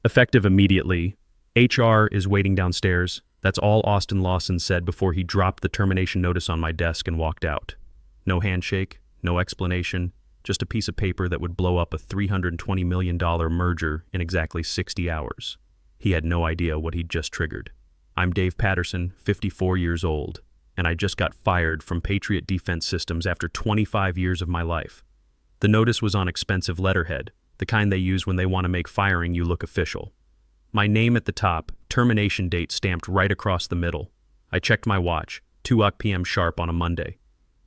Effective immediately. HR is waiting downstairs. That's all Austin Lawson said before he dropped the termination notice on my desk and walked out. No handshake, no explanation, just a piece of paper that would blow up a $320 million merger in exactly 60 hours. He had no idea what he'd just triggered. I'm Dave Patterson, 54 years old, and I just got fired from Patriot Defense Systems after 25 years of my life. The notice was on expensive letterhead, the kind they use when they want to make firing you look official. My name at the top, termination date stamped right across the middle. I checked my watch, 2 p.m. sharp on a Monday.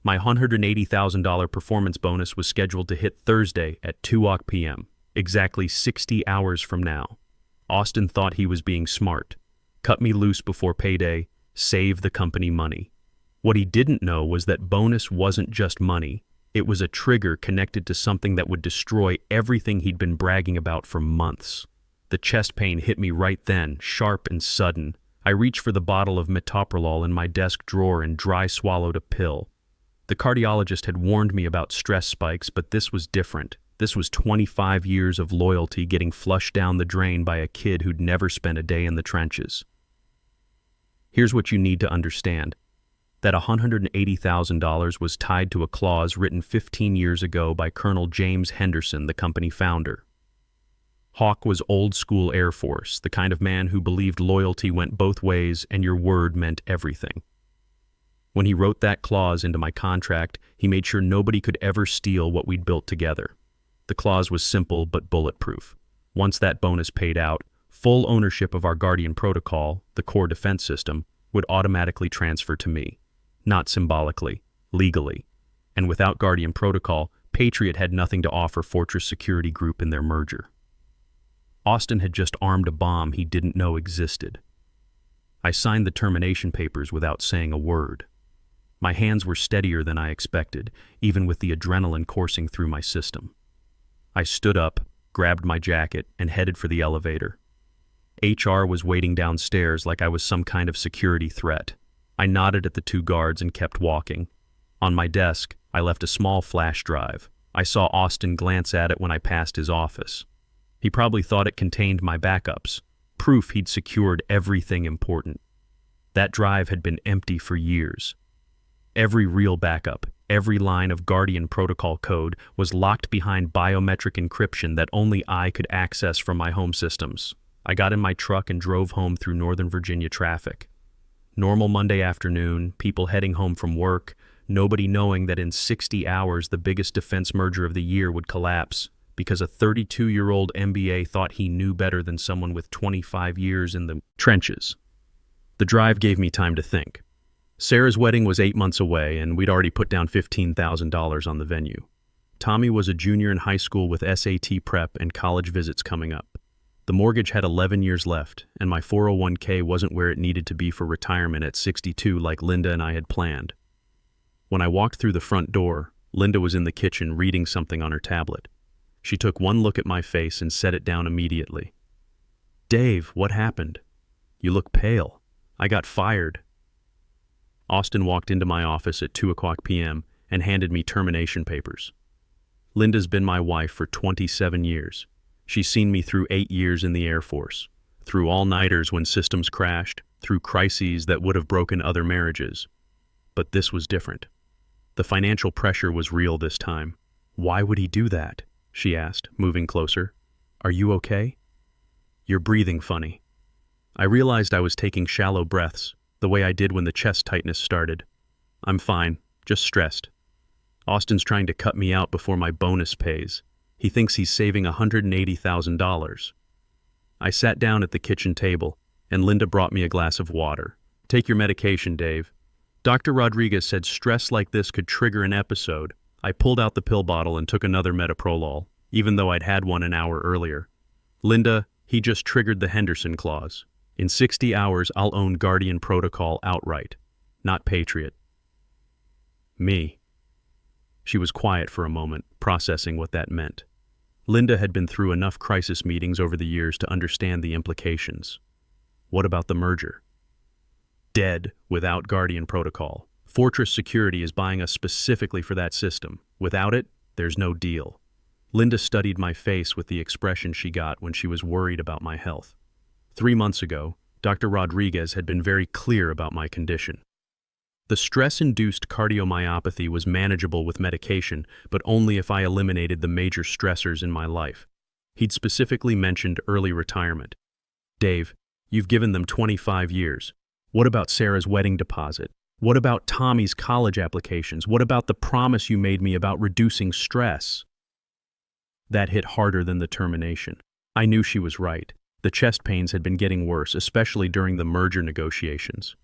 My $180,000 performance bonus was scheduled to hit Thursday at 2 p.m., exactly 60 hours from now. Austin thought he was being smart. Cut me loose before payday, save the company money. What he didn't know was that bonus wasn't just money. It was a trigger connected to something that would destroy everything he'd been bragging about for months. The chest pain hit me right then, sharp and sudden. I reached for the bottle of metoprolol in my desk drawer and dry swallowed a pill. The cardiologist had warned me about stress spikes, but this was different. This was 25 years of loyalty getting flushed down the drain by a kid who'd never spent a day in the trenches. Here's what you need to understand. That $180,000 was tied to a clause written 15 years ago by Colonel James Henderson, the company founder. Hawk was old-school Air Force, the kind of man who believed loyalty went both ways and your word meant everything. When he wrote that clause into my contract, he made sure nobody could ever steal what we'd built together. The clause was simple but bulletproof. Once that bonus paid out, full ownership of our Guardian protocol, the core defense system, would automatically transfer to me. Not symbolically, legally. And without Guardian protocol, Patriot had nothing to offer Fortress Security Group in their merger. Austin had just armed a bomb he didn't know existed. I signed the termination papers without saying a word. My hands were steadier than I expected, even with the adrenaline coursing through my system. I stood up, grabbed my jacket, and headed for the elevator. HR was waiting downstairs like I was some kind of security threat. I nodded at the 2 guards and kept walking. On my desk, I left a small flash drive. I saw Austin glance at it when I passed his office. He probably thought it contained my backups, proof he'd secured everything important. That drive had been empty for years. Every real backup, every line of Guardian protocol code was locked behind biometric encryption that only I could access from my home systems. I got in my truck and drove home through Northern Virginia traffic. Normal Monday afternoon, people heading home from work, nobody knowing that in 60 hours the biggest defense merger of the year would collapse because a 32-year-old MBA thought he knew better than someone with 25 years in the trenches. The drive gave me time to think. Sarah's wedding was 8 months away, and we'd already put down $15,000 on the venue. Tommy was a junior in high school with SAT prep and college visits coming up. The mortgage had 11 years left, and my 401k wasn't where it needed to be for retirement at 62 like Linda and I had planned. When I walked through the front door, Linda was in the kitchen reading something on her tablet. She took one look at my face and set it down immediately. "Dave, what happened? You look pale. I got fired." Austin walked into my office at 2 p.m. and handed me termination papers. Linda's been my wife for 27 years. She's seen me through 8 years in the Air Force, through all-nighters when systems crashed, through crises that would have broken other marriages. But this was different. The financial pressure was real this time. "Why would he do that?" she asked, moving closer. "Are you okay?" "You're breathing funny." I realized I was taking shallow breaths, the way I did when the chest tightness started. "I'm fine, just stressed. Austin's trying to cut me out before my bonus pays. He thinks he's saving $180,000. I sat down at the kitchen table, and Linda brought me a glass of water. "Take your medication, Dave. Dr. Rodriguez said stress like this could trigger an episode." I pulled out the pill bottle and took another metoprolol, even though I'd had one an hour earlier. "Linda, he just triggered the Henderson clause. In 60 hours, I'll own Guardian Protocol outright, not Patriot." Me. She was quiet for a moment, processing what that meant. Linda had been through enough crisis meetings over the years to understand the implications. What about the merger? Dead without Guardian Protocol. Fortress Security is buying us specifically for that system. Without it, there's no deal. Linda studied my face with the expression she got when she was worried about my health. 3 months ago, Dr. Rodriguez had been very clear about my condition. The stress-induced cardiomyopathy was manageable with medication, but only if I eliminated the major stressors in my life. He'd specifically mentioned early retirement. "Dave, you've given them 25 years. What about Sarah's wedding deposit? What about Tommy's college applications? What about the promise you made me about reducing stress?" That hit harder than the termination. I knew she was right. The chest pains had been getting worse, especially during the merger negotiations.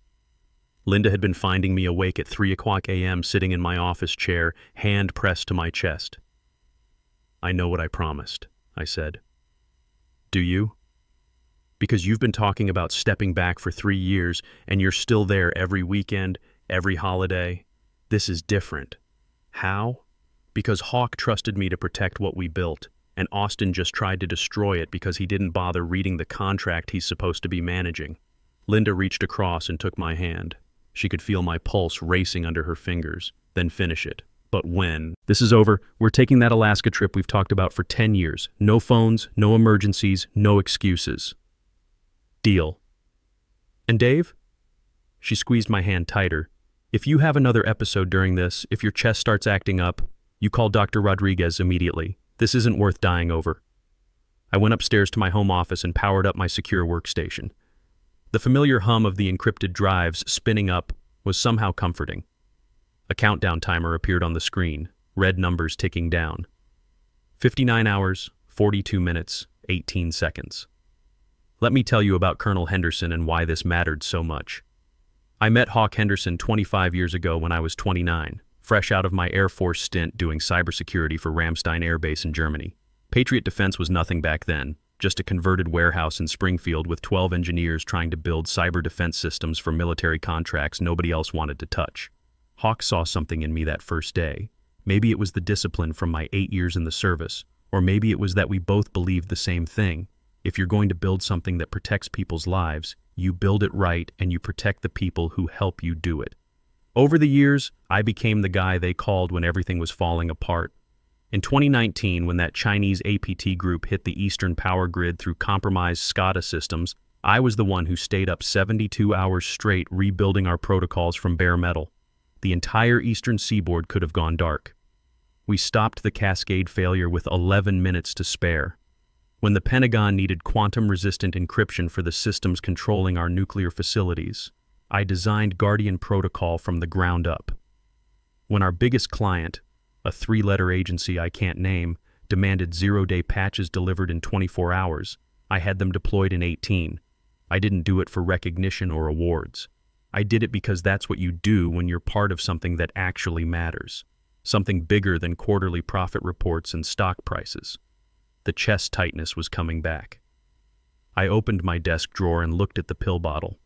Linda had been finding me awake at 3 a.m. sitting in my office chair, hand pressed to my chest. "I know what I promised," I said. "Do you? Because you've been talking about stepping back for 3 years, and you're still there every weekend, every holiday. This is different." "How?" "Because Hawk trusted me to protect what we built, and Austin just tried to destroy it because he didn't bother reading the contract he's supposed to be managing." Linda reached across and took my hand. She could feel my pulse racing under her fingers, then finish it. "But when this is over, we're taking that Alaska trip we've talked about for 10 years. No phones, no emergencies, no excuses. Deal." "And Dave?" She squeezed my hand tighter. "If you have another episode during this, if your chest starts acting up, you call Dr. Rodriguez immediately. This isn't worth dying over." I went upstairs to my home office and powered up my secure workstation. The familiar hum of the encrypted drives spinning up was somehow comforting. A countdown timer appeared on the screen, red numbers ticking down. 59 hours, 42 minutes, 18 seconds. Let me tell you about Colonel Henderson and why this mattered so much. I met Hawk Henderson 25 years ago when I was 29, fresh out of my Air Force stint doing cybersecurity for Ramstein Air Base in Germany. Patriot Defense was nothing back then, just a converted warehouse in Springfield with 12 engineers trying to build cyber defense systems for military contracts nobody else wanted to touch. Hawk saw something in me that first day. Maybe it was the discipline from my 8 years in the service, or maybe it was that we both believed the same thing. If you're going to build something that protects people's lives, you build it right and you protect the people who help you do it. Over the years, I became the guy they called when everything was falling apart. In 2019, when that Chinese APT group hit the Eastern power grid through compromised SCADA systems, I was the one who stayed up 72 hours straight rebuilding our protocols from bare metal. The entire Eastern seaboard could have gone dark. We stopped the cascade failure with 11 minutes to spare. When the Pentagon needed quantum-resistant encryption for the systems controlling our nuclear facilities, I designed Guardian Protocol from the ground up. When our biggest client, a 3-letter agency I can't name, demanded 0-day patches delivered in 24 hours, I had them deployed in 18. I didn't do it for recognition or awards. I did it because that's what you do when you're part of something that actually matters. Something bigger than quarterly profit reports and stock prices. The chest tightness was coming back. I opened my desk drawer and looked at the pill bottle.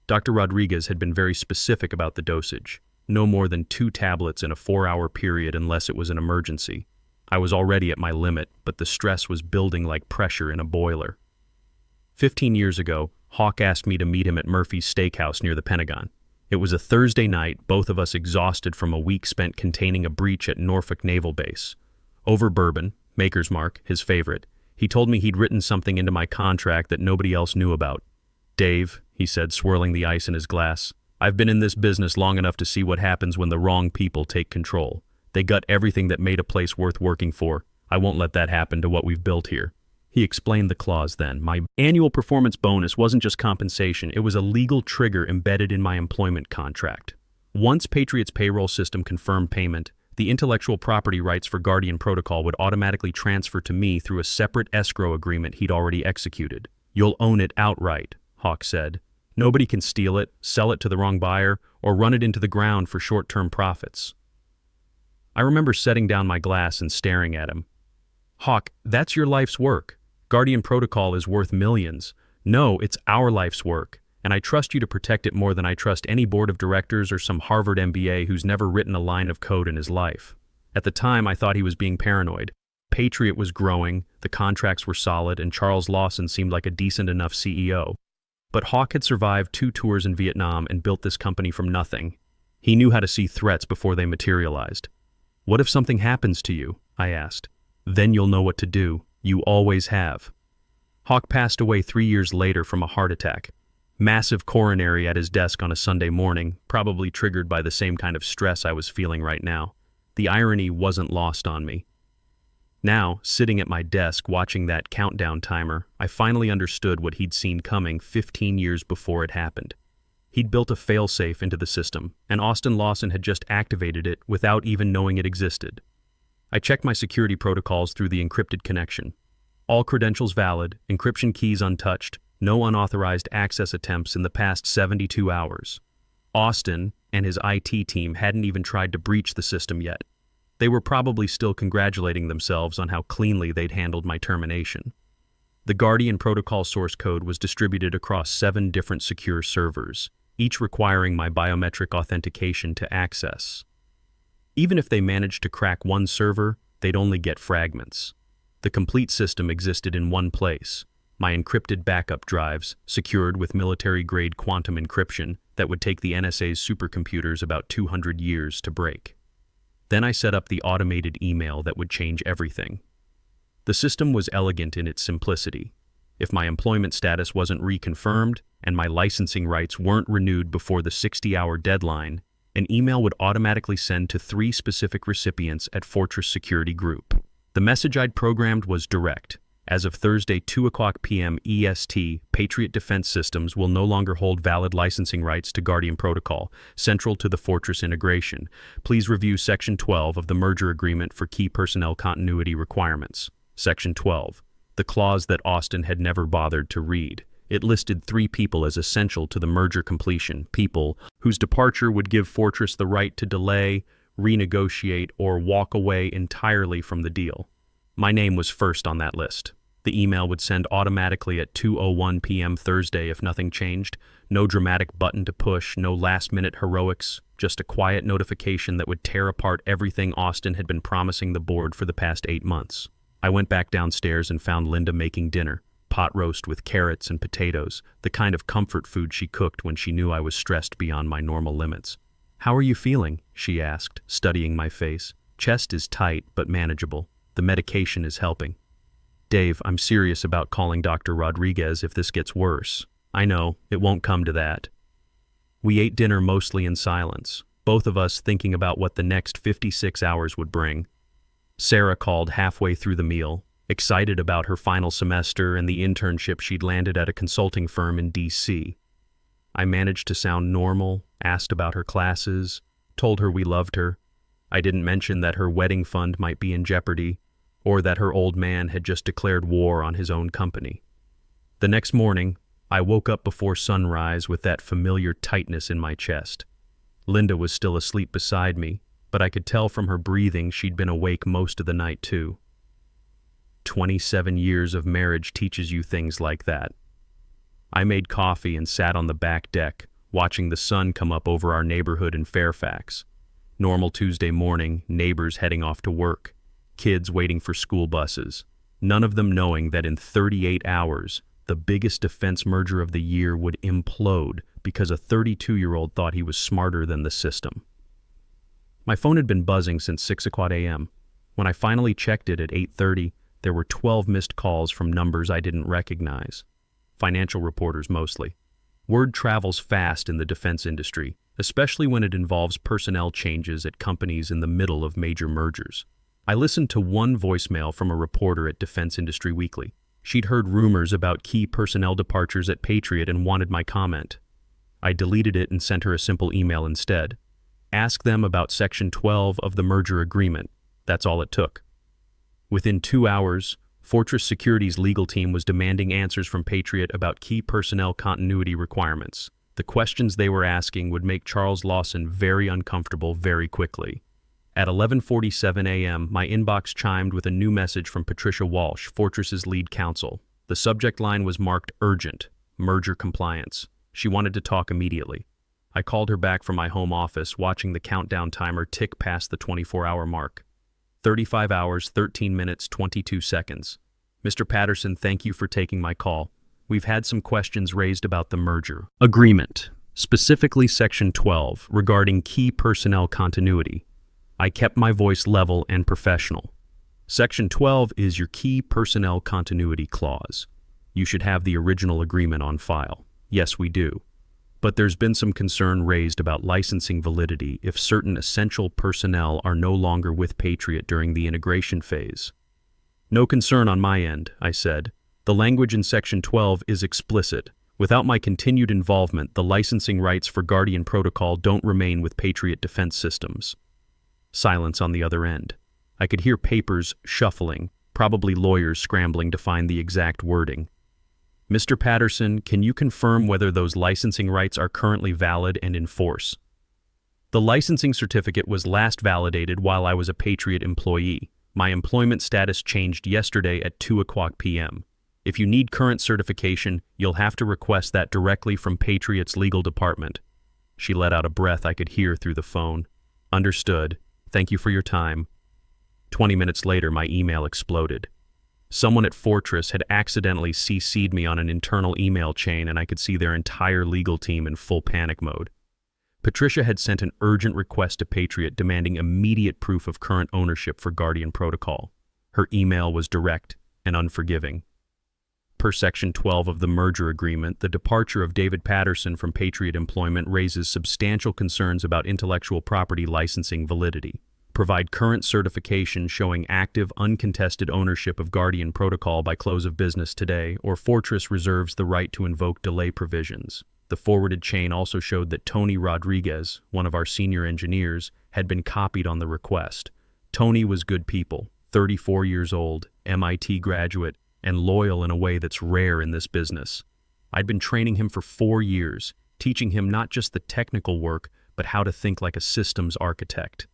Dr. Rodriguez had been very specific about the dosage. No more than 2 tablets in a 4-hour period unless it was an emergency. I was already at my limit, but the stress was building like pressure in a boiler. 15 years ago, Hawk asked me to meet him at Murphy's Steakhouse near the Pentagon. It was a Thursday night, both of us exhausted from a week spent containing a breach at Norfolk Naval Base. Over bourbon, Maker's Mark, his favorite, he told me he'd written something into my contract that nobody else knew about. "Dave," he said, swirling the ice in his glass, "I've been in this business long enough to see what happens when the wrong people take control. They gut everything that made a place worth working for. I won't let that happen to what we've built here." He explained the clause then. My annual performance bonus wasn't just compensation, it was a legal trigger embedded in my employment contract. Once Patriot's payroll system confirmed payment, the intellectual property rights for Guardian Protocol would automatically transfer to me through a separate escrow agreement he'd already executed. "You'll own it outright," Hawk said. "Nobody can steal it, sell it to the wrong buyer, or run it into the ground for short-term profits." I remember setting down my glass and staring at him. "Hawk, that's your life's work. Guardian Protocol is worth millions. No, it's our life's work, and I trust you to protect it more than I trust any board of directors or some Harvard MBA who's never written a line of code in his life." At the time, I thought he was being paranoid. Patriot was growing, the contracts were solid, and Charles Lawson seemed like a decent enough CEO. But Hawk had survived 2 tours in Vietnam and built this company from nothing. He knew how to see threats before they materialized. "What if something happens to you?" I asked. Then you'll know what to do. You always have. Hawk passed away 3 years later from a heart attack. Massive coronary at his desk on a Sunday morning, probably triggered by the same kind of stress I was feeling right now. The irony wasn't lost on me. Now, sitting at my desk watching that countdown timer, I finally understood what he'd seen coming 15 years before it happened. He'd built a failsafe into the system, and Austin Lawson had just activated it without even knowing it existed. I checked my security protocols through the encrypted connection. All credentials valid, encryption keys untouched, no unauthorized access attempts in the past 72 hours. Austin and his IT team hadn't even tried to breach the system yet. They were probably still congratulating themselves on how cleanly they'd handled my termination. The Guardian protocol source code was distributed across 7 different secure servers, each requiring my biometric authentication to access. Even if they managed to crack one server, they'd only get fragments. The complete system existed in one place, my encrypted backup drives, secured with military-grade quantum encryption that would take the NSA's supercomputers about 200 years to break. Then I set up the automated email that would change everything. The system was elegant in its simplicity. If my employment status wasn't reconfirmed and my licensing rights weren't renewed before the 60-hour deadline, an email would automatically send to 3 specific recipients at Fortress Security Group. The message I'd programmed was direct. As of Thursday, 2:00 p.m. EST, Patriot Defense Systems will no longer hold valid licensing rights to Guardian Protocol, central to the Fortress integration. Please review Section 12 of the merger agreement for key personnel continuity requirements. Section 12. The clause that Austin had never bothered to read. It listed 3 people as essential to the merger completion, people whose departure would give Fortress the right to delay, renegotiate, or walk away entirely from the deal. My name was first on that list. The email would send automatically at 2:01 p.m. Thursday if nothing changed. No dramatic button to push, no last-minute heroics, just a quiet notification that would tear apart everything Austin had been promising the board for the past 8 months. I went back downstairs and found Linda making dinner, pot roast with carrots and potatoes, the kind of comfort food she cooked when she knew I was stressed beyond my normal limits. "How are you feeling?" she asked, studying my face. "Chest is tight, but manageable. The medication is helping." "Dave, I'm serious about calling Dr. Rodriguez if this gets worse. I know, it won't come to that." We ate dinner mostly in silence, both of us thinking about what the next 56 hours would bring. Sarah called halfway through the meal, excited about her final semester and the internship she'd landed at a consulting firm in D.C. I managed to sound normal, asked about her classes, told her we loved her. I didn't mention that her wedding fund might be in jeopardy, or that her old man had just declared war on his own company. The next morning, I woke up before sunrise with that familiar tightness in my chest. Linda was still asleep beside me, but I could tell from her breathing she'd been awake most of the night too. 27 years of marriage teaches you things like that. I made coffee and sat on the back deck, watching the sun come up over our neighborhood in Fairfax. Normal Tuesday morning, neighbors heading off to work, kids waiting for school buses, none of them knowing that in 38 hours, the biggest defense merger of the year would implode because a 32-year-old thought he was smarter than the system. My phone had been buzzing since 6:00 a.m. When I finally checked it at 8:30, there were 12 missed calls from numbers I didn't recognize. Financial reporters mostly. Word travels fast in the defense industry, especially when it involves personnel changes at companies in the middle of major mergers. I listened to one voicemail from a reporter at Defense Industry Weekly. She'd heard rumors about key personnel departures at Patriot and wanted my comment. I deleted it and sent her a simple email instead. Ask them about Section 12 of the merger agreement. That's all it took. Within 2 hours, Fortress Security's legal team was demanding answers from Patriot about key personnel continuity requirements. The questions they were asking would make Charles Lawson very uncomfortable very quickly. At 11:47 a.m., my inbox chimed with a new message from Patricia Walsh, Fortress's lead counsel. The subject line was marked Urgent, Merger Compliance. She wanted to talk immediately. I called her back from my home office, watching the countdown timer tick past the 24-hour mark. 35 hours, 13 minutes, 22 seconds. "Mr. Patterson, thank you for taking my call. We've had some questions raised about the merger agreement, specifically Section 12, regarding key personnel continuity." I kept my voice level and professional. Section 12 is your key personnel continuity clause. You should have the original agreement on file. Yes, we do. But there's been some concern raised about licensing validity if certain essential personnel are no longer with Patriot during the integration phase. No concern on my end, I said. The language in Section 12 is explicit. Without my continued involvement, the licensing rights for Guardian Protocol don't remain with Patriot Defense Systems. Silence on the other end. I could hear papers shuffling, probably lawyers scrambling to find the exact wording. Mr. Patterson, can you confirm whether those licensing rights are currently valid and in force? The licensing certificate was last validated while I was a Patriot employee. My employment status changed yesterday at 2:00 p.m. If you need current certification, you'll have to request that directly from Patriot's legal department. She let out a breath I could hear through the phone. Understood. Thank you for your time. 20 minutes later, my email exploded. Someone at Fortress had accidentally CC'd me on an internal email chain, and I could see their entire legal team in full panic mode. Patricia had sent an urgent request to Patriot demanding immediate proof of current ownership for Guardian Protocol. Her email was direct and unforgiving. Per Section 12 of the merger agreement, the departure of David Patterson from Patriot employment raises substantial concerns about intellectual property licensing validity. Provide current certification showing active, uncontested ownership of Guardian Protocol by close of business today, or Fortress reserves the right to invoke delay provisions. The forwarded chain also showed that Tony Rodriguez, one of our senior engineers, had been copied on the request. Tony was good people, 34 years old, MIT graduate, and loyal in a way that's rare in this business. I'd been training him for 4 years, teaching him not just the technical work, but how to think like a systems architect.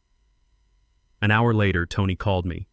An hour later, Tony called me.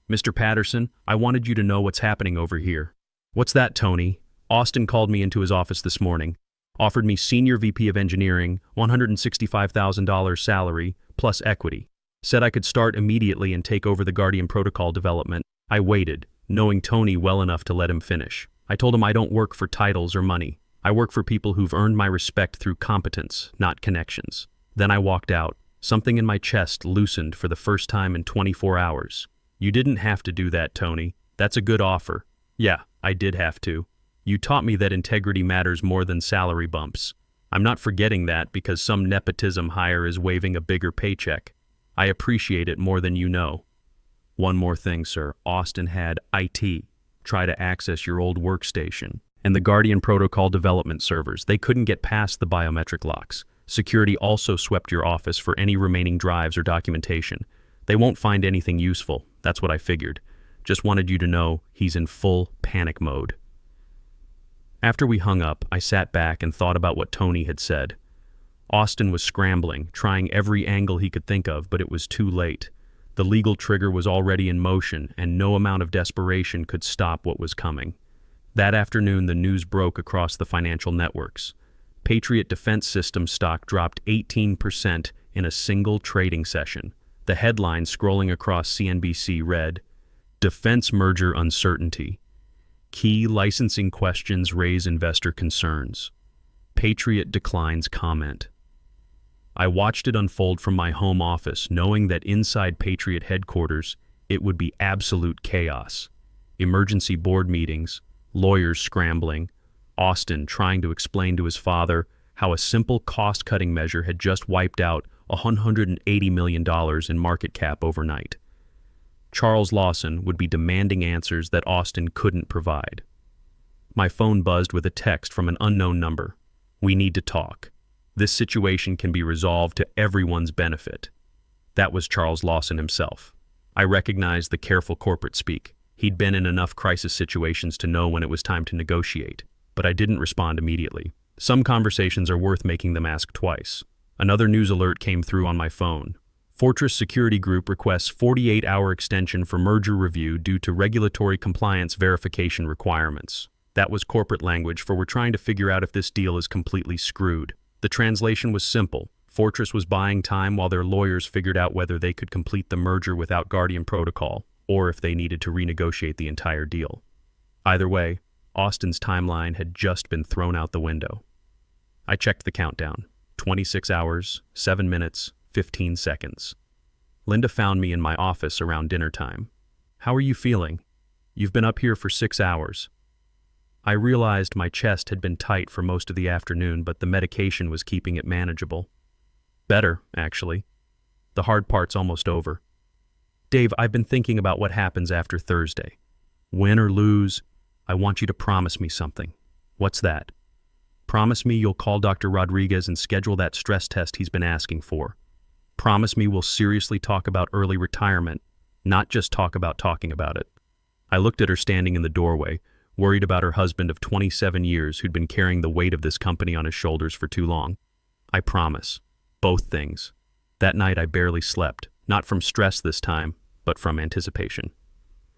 Mr. Patterson, I wanted you to know what's happening over here. What's that, Tony? Austin called me into his office this morning, offered me Senior VP of Engineering, $165,000 salary, plus equity. Said I could start immediately and take over the Guardian Protocol development. I waited, knowing Tony well enough to let him finish. I told him I don't work for titles or money. I work for people who've earned my respect through competence, not connections. Then I walked out. Something in my chest loosened for the first time in 24 hours. You didn't have to do that, Tony. That's a good offer. Yeah, I did have to. You taught me that integrity matters more than salary bumps. I'm not forgetting that because some nepotism hire is waving a bigger paycheck. I appreciate it more than you know. One more thing, sir. Austin had IT try to access your old workstation and the Guardian Protocol development servers. They couldn't get past the biometric locks. Security also swept your office for any remaining drives or documentation. They won't find anything useful. That's what I figured. Just wanted you to know he's in full panic mode. After we hung up, I sat back and thought about what Tony had said. Austin was scrambling, trying every angle he could think of, but it was too late. The legal trigger was already in motion, and no amount of desperation could stop what was coming. That afternoon, the news broke across the financial networks. Patriot Defense Systems stock dropped 18% in a single trading session. The headline scrolling across CNBC read, Defense Merger Uncertainty. Key licensing questions raise investor concerns. Patriot declines comment. I watched it unfold from my home office, knowing that inside Patriot headquarters, it would be absolute chaos. Emergency board meetings, lawyers scrambling, Austin trying to explain to his father how a simple cost-cutting measure had just wiped out $180 million in market cap overnight. Charles Lawson would be demanding answers that Austin couldn't provide. My phone buzzed with a text from an unknown number. We need to talk. This situation can be resolved to everyone's benefit. That was Charles Lawson himself. I recognized the careful corporate speak. He'd been in enough crisis situations to know when it was time to negotiate. But I didn't respond immediately. Some conversations are worth making them ask twice. Another news alert came through on my phone. Fortress Security Group requests 48-hour extension for merger review due to regulatory compliance verification requirements. That was corporate language for we're trying to figure out if this deal is completely screwed. The translation was simple. Fortress was buying time while their lawyers figured out whether they could complete the merger without Guardian Protocol, or if they needed to renegotiate the entire deal. Either way, Austin's timeline had just been thrown out the window. I checked the countdown. 26 hours, 7 minutes, 15 seconds. Linda found me in my office around dinner time. How are you feeling? You've been up here for 6 hours. I realized my chest had been tight for most of the afternoon, but the medication was keeping it manageable. Better, actually. The hard part's almost over. Dave, I've been thinking about what happens after Thursday. Win or lose, I want you to promise me something. What's that? Promise me you'll call Dr. Rodriguez and schedule that stress test he's been asking for. Promise me we'll seriously talk about early retirement, not just talk about talking about it. I looked at her standing in the doorway, worried about her husband of 27 years who'd been carrying the weight of this company on his shoulders for too long. I promise. Both things. That night I barely slept, not from stress this time, but from anticipation.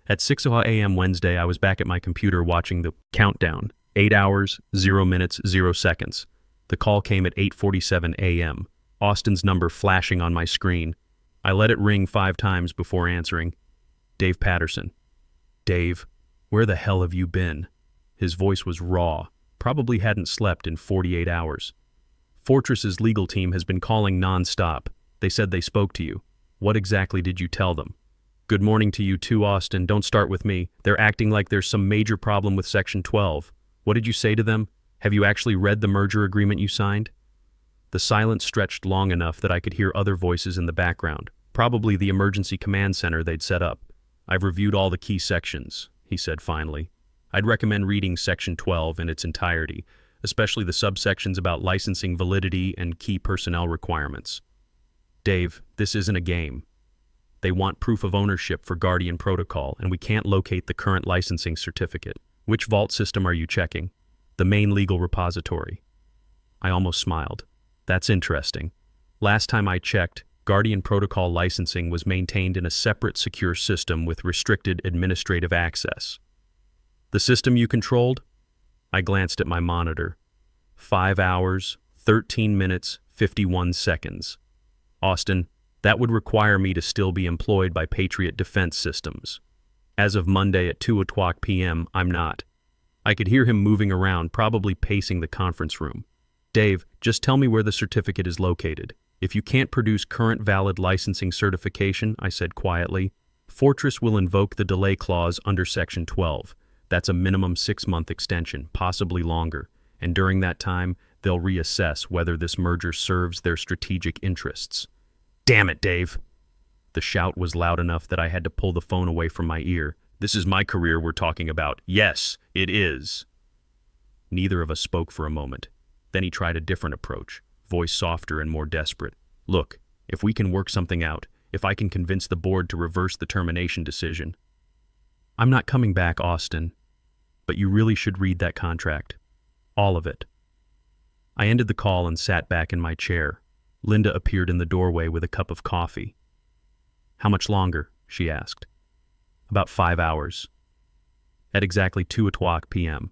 At 6 a.m. Wednesday, I was back at my computer watching the countdown. 8 hours, 0 minutes, 0 seconds. The call came at 8:47 a.m., Austin's number flashing on my screen. I let it ring 5 times before answering. Dave Patterson. Dave, where the hell have you been? His voice was raw, probably hadn't slept in 48 hours. Fortress's legal team has been calling non-stop. They said they spoke to you. What exactly did you tell them? Good morning to you too, Austin. Don't start with me. They're acting like there's some major problem with Section 12. What did you say to them? Have you actually read the merger agreement you signed? The silence stretched long enough that I could hear other voices in the background, probably the emergency command center they'd set up. I've reviewed all the key sections, he said finally. I'd recommend reading Section 12 in its entirety, especially the subsections about licensing validity and key personnel requirements. Dave, this isn't a game. They want proof of ownership for Guardian Protocol, and we can't locate the current licensing certificate. Which vault system are you checking? The main legal repository. I almost smiled. That's interesting. Last time I checked, Guardian Protocol licensing was maintained in a separate secure system with restricted administrative access. The system you controlled? I glanced at my monitor. 5 hours, 13 minutes, 51 seconds. Austin, that would require me to still be employed by Patriot Defense Systems. As of Monday at 2:00 p.m., I'm not. I could hear him moving around, probably pacing the conference room. Dave, just tell me where the certificate is located. If you can't produce current valid licensing certification, I said quietly, Fortress will invoke the delay clause under Section 12. That's a minimum 6-month extension, possibly longer, and during that time, they'll reassess whether this merger serves their strategic interests. Damn it, Dave! The shout was loud enough that I had to pull the phone away from my ear. This is my career we're talking about. Yes, it is. Neither of us spoke for a moment. Then he tried a different approach, voice softer and more desperate. Look, if we can work something out, if I can convince the board to reverse the termination decision. I'm not coming back, Austin, but you really should read that contract. All of it. I ended the call and sat back in my chair. Linda appeared in the doorway with a cup of coffee. How much longer? She asked. About 5 hours. At exactly 2:00 p.m.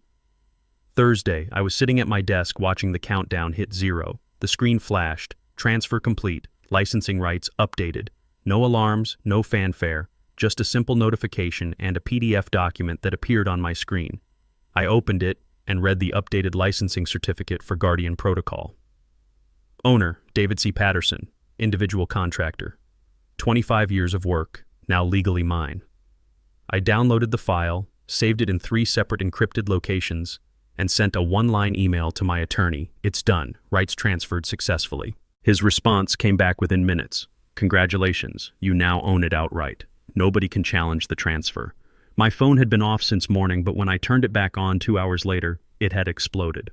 Thursday, I was sitting at my desk watching the countdown hit 0. The screen flashed. Transfer complete. Licensing rights updated. No alarms, no fanfare, just a simple notification and a PDF document that appeared on my screen. I opened it and read the updated licensing certificate for Guardian Protocol. Owner, David C. Patterson, individual contractor. 25 years of work, now legally mine. I downloaded the file, saved it in 3 separate encrypted locations, and sent a 1-line email to my attorney. It's done. Rights transferred successfully. His response came back within minutes. Congratulations, you now own it outright. Nobody can challenge the transfer. My phone had been off since morning, but when I turned it back on 2 hours later, it had exploded.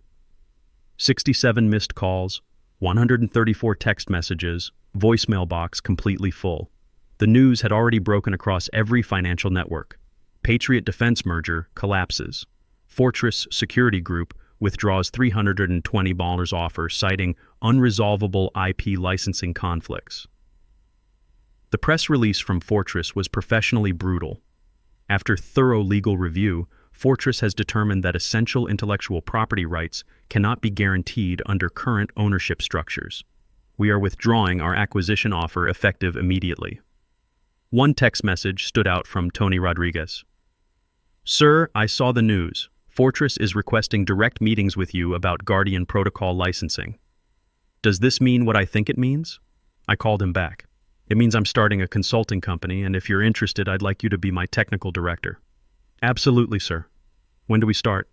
67 missed calls, 134 text messages, voicemail box completely full. The news had already broken across every financial network. Patriot Defense merger collapses. Fortress Security Group withdraws $320 offer, citing unresolvable IP licensing conflicts. The press release from Fortress was professionally brutal. After thorough legal review, Fortress has determined that essential intellectual property rights cannot be guaranteed under current ownership structures. We are withdrawing our acquisition offer effective immediately. One text message stood out from Tony Rodriguez. Sir, I saw the news. Fortress is requesting direct meetings with you about Guardian Protocol licensing. Does this mean what I think it means? I called him back. It means I'm starting a consulting company, and if you're interested, I'd like you to be my technical director. Absolutely, sir. When do we start?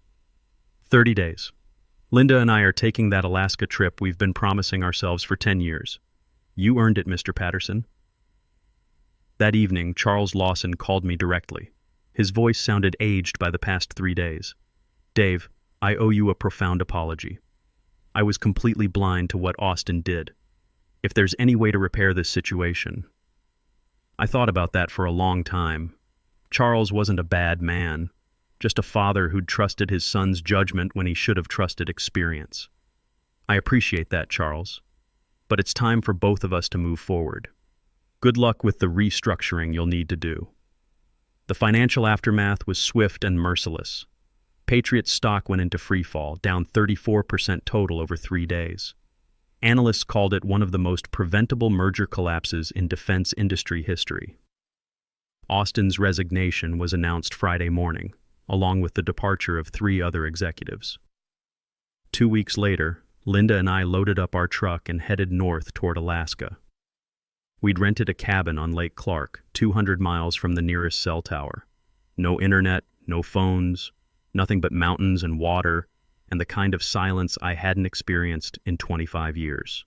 30 days. Linda and I are taking that Alaska trip we've been promising ourselves for 10 years. You earned it, Mr. Patterson. That evening, Charles Lawson called me directly. His voice sounded aged by the past 3 days. Dave, I owe you a profound apology. I was completely blind to what Austin did. If there's any way to repair this situation. I thought about that for a long time. Charles wasn't a bad man, just a father who'd trusted his son's judgment when he should have trusted experience. I appreciate that, Charles. But it's time for both of us to move forward. Good luck with the restructuring you'll need to do. The financial aftermath was swift and merciless. Patriot's stock went into freefall, down 34% total over 3 days. Analysts called it one of the most preventable merger collapses in defense industry history. Austin's resignation was announced Friday morning, along with the departure of 3 other executives. 2 weeks later, Linda and I loaded up our truck and headed north toward Alaska. We'd rented a cabin on Lake Clark, 200 miles from the nearest cell tower. No internet, no phones, nothing but mountains and water, and the kind of silence I hadn't experienced in 25 years.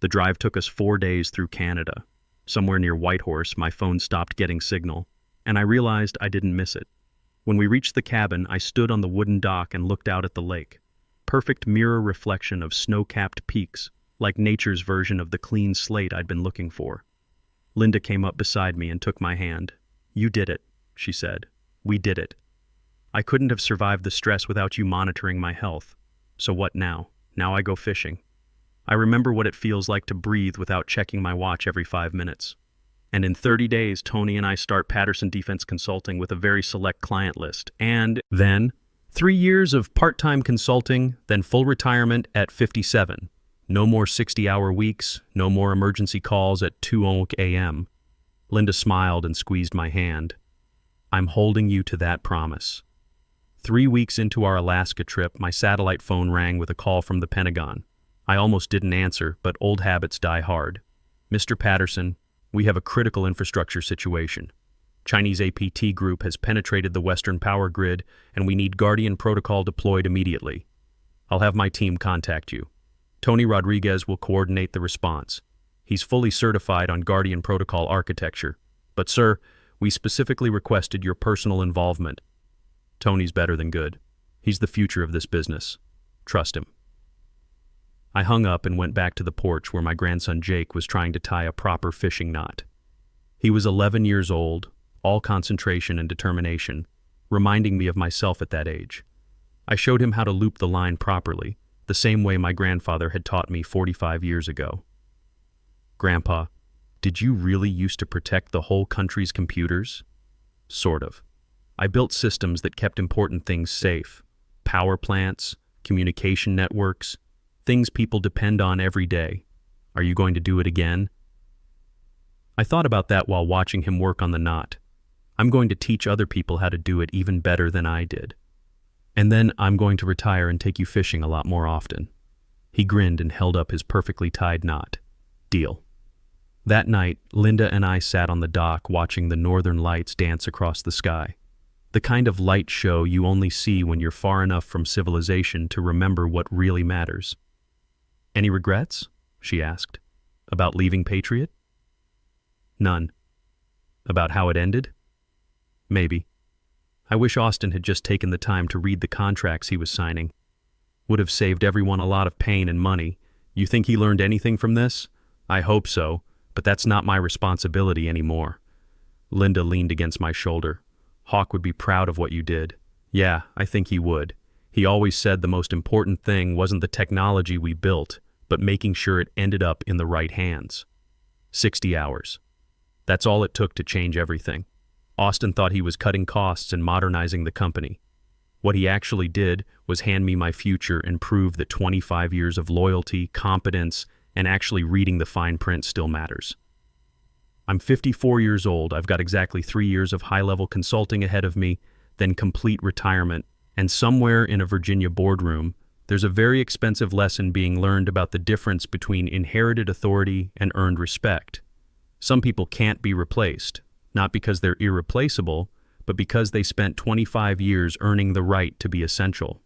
The drive took us 4 days through Canada. Somewhere near Whitehorse, my phone stopped getting signal, and I realized I didn't miss it. When we reached the cabin, I stood on the wooden dock and looked out at the lake. Perfect mirror reflection of snow-capped peaks, like nature's version of the clean slate I'd been looking for. Linda came up beside me and took my hand. "You did it," she said. "We did it. I couldn't have survived the stress without you monitoring my health. So what now? Now I go fishing. I remember what it feels like to breathe without checking my watch every 5 minutes. And in 30 days, Tony and I start Patterson Defense Consulting with a very select client list. And then 3 years of part-time consulting, then full retirement at 57. No more 60-hour weeks, no more emergency calls at 2 a.m. Linda smiled and squeezed my hand. I'm holding you to that promise. 3 weeks into our Alaska trip, my satellite phone rang with a call from the Pentagon. I almost didn't answer, but old habits die hard. Mr. Patterson, we have a critical infrastructure situation. Chinese APT group has penetrated the Western power grid, and we need Guardian protocol deployed immediately. I'll have my team contact you. Tony Rodriguez will coordinate the response. He's fully certified on Guardian protocol architecture. But sir, we specifically requested your personal involvement. Tony's better than good. He's the future of this business. Trust him. I hung up and went back to the porch where my grandson Jake was trying to tie a proper fishing knot. He was 11 years old, all concentration and determination, reminding me of myself at that age. I showed him how to loop the line properly, the same way my grandfather had taught me 45 years ago. Grandpa, did you really used to protect the whole country's computers? Sort of. I built systems that kept important things safe. Power plants, communication networks, things people depend on every day. Are you going to do it again? I thought about that while watching him work on the knot. I'm going to teach other people how to do it even better than I did. And then I'm going to retire and take you fishing a lot more often. He grinned and held up his perfectly tied knot. Deal. That night, Linda and I sat on the dock watching the northern lights dance across the sky. The kind of light show you only see when you're far enough from civilization to remember what really matters. Any regrets? She asked. About leaving Patriot? None. About how it ended? Maybe. I wish Austin had just taken the time to read the contracts he was signing. Would have saved everyone a lot of pain and money. You think he learned anything from this? I hope so, but that's not my responsibility anymore. Linda leaned against my shoulder. Hawk would be proud of what you did. Yeah, I think he would. He always said the most important thing wasn't the technology we built, but making sure it ended up in the right hands. 60 hours. That's all it took to change everything. Austin thought he was cutting costs and modernizing the company. What he actually did was hand me my future and prove that 25 years of loyalty, competence, and actually reading the fine print still matters. I'm 54 years old. I've got exactly 3 years of high-level consulting ahead of me, then complete retirement, and somewhere in a Virginia boardroom, there's a very expensive lesson being learned about the difference between inherited authority and earned respect. Some people can't be replaced, not because they're irreplaceable, but because they spent 25 years earning the right to be essential.